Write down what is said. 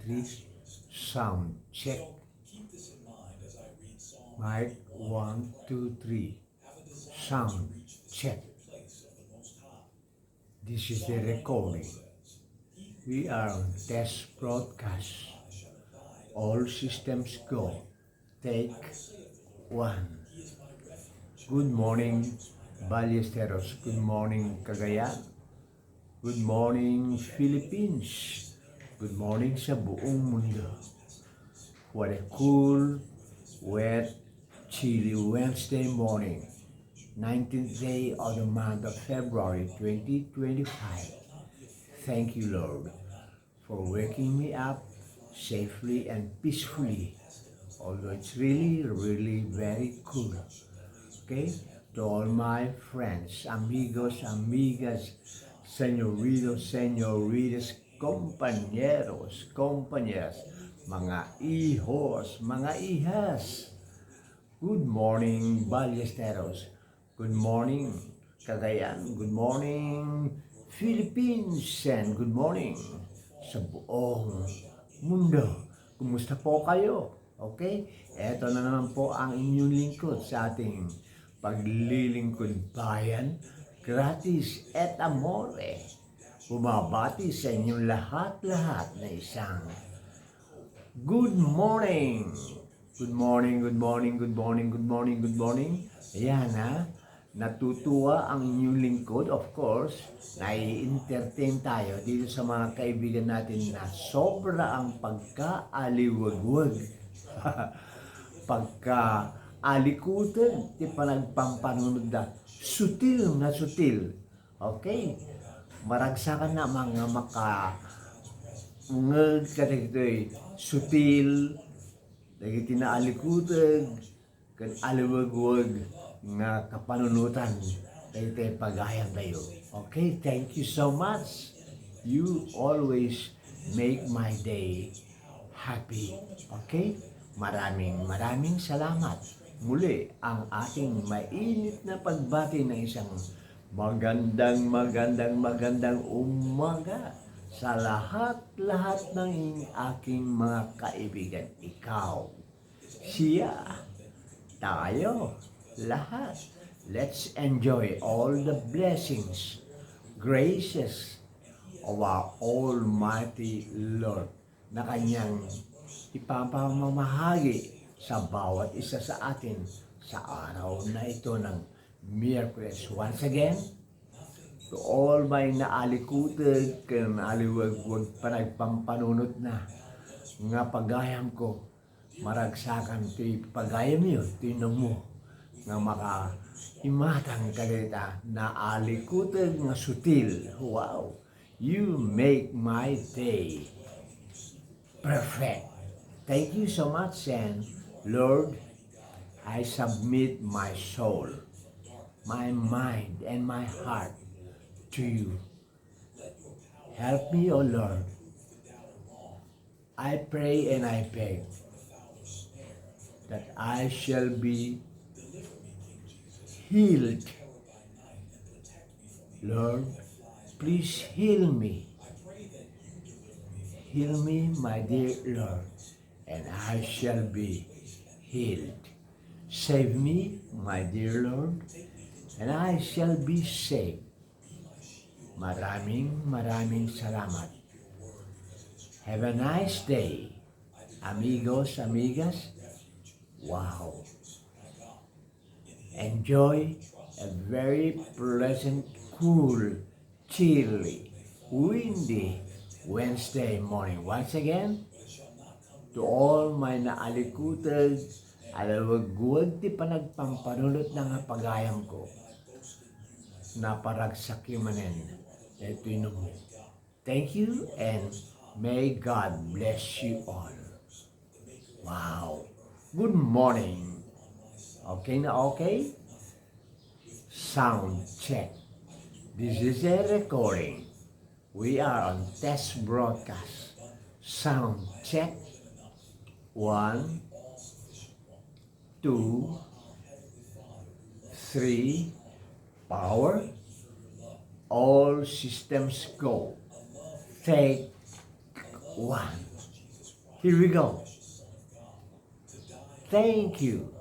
3. Sound check. Mic 1, 2, 3. Sound check. This is the recording. We are on test broadcast. All systems go. Take 1. Good morning, Ballesteros. Good morning, Cagayan. Good morning, Philippines. Good morning sa buong mundo. What a cool, wet, chilly Wednesday morning. 19th day of the month of February 2025. Thank you, Lord, for waking me up safely and peacefully. Although it's really, really very cool. Okay? To all my friends, amigos, amigas, señoritos, señoritas, compañeros, compañeras, mga hijos, mga hijas. Good morning, Ballesteros. Good morning, Cagayan. Good morning, Philippines. And good morning sa buong mundo. Kumusta po kayo? Okay? Eto na naman po ang inyong lingkod sa ating paglilingkod bayan. Gratis et amore. Bumabati sa inyong lahat-lahat na isang good morning. Good morning, good morning, good morning, good morning, good morning. Ayan ha, natutuwa ang inyong lingkod. Of course, nai-entertain tayo dito sa mga kaibigan natin na sobra ang pagka-aliwagwag. Pagka-alikutan, di pa nagpampanunod na sutil na sutil. Okay? Maragsakan na mga ngag katagitoy sutil lagi tinaalikutan kan aliwagwag nga kapanunutan tayo pagayang tayo. Okay, thank you so much. You always make my day happy. Okay, maraming salamat. Muli ang ating mainit na pagbati ng isang magandang umaga sa lahat ng aking mga kaibigan. Ikaw, siya, tayo, lahat. Let's enjoy all the blessings, graces of our Almighty Lord na kanyang ipapamamahagi sa bawat isa sa atin sa araw na ito ng Miyerkules. Once again, to all my naalikutan, kan aliwagwag panagpampanunot na nga pagayam ko, maragsakan to'y pagayam yun, tinong mo, nga makaimatang kalita na alikutan nga sutil. Wow! You make my day perfect. Thank you so much, and Lord, I submit my soul, my mind, and my heart to you. Help me, O Lord. I pray and I beg that I shall be healed. Lord, please heal me. Heal me, my dear Lord, and I shall be healed. Save me, my dear Lord, and I shall be saved. Maraming salamat. Have a nice day, amigos, amigas. Wow. Enjoy a very pleasant, cool, chilly, windy Wednesday morning. Once again, to all my naalikutan, alawagwag ti panagpampanulot ng pagayam ko. Naparagsak yung manen. Ito yun mo. Thank you and may God bless you all. Wow. Good morning. Okay na okay? Sound check. This is a recording. We are on test broadcast. Sound check. 1, 2, 3, power. All systems go. Take 1. Here we go. Thank you.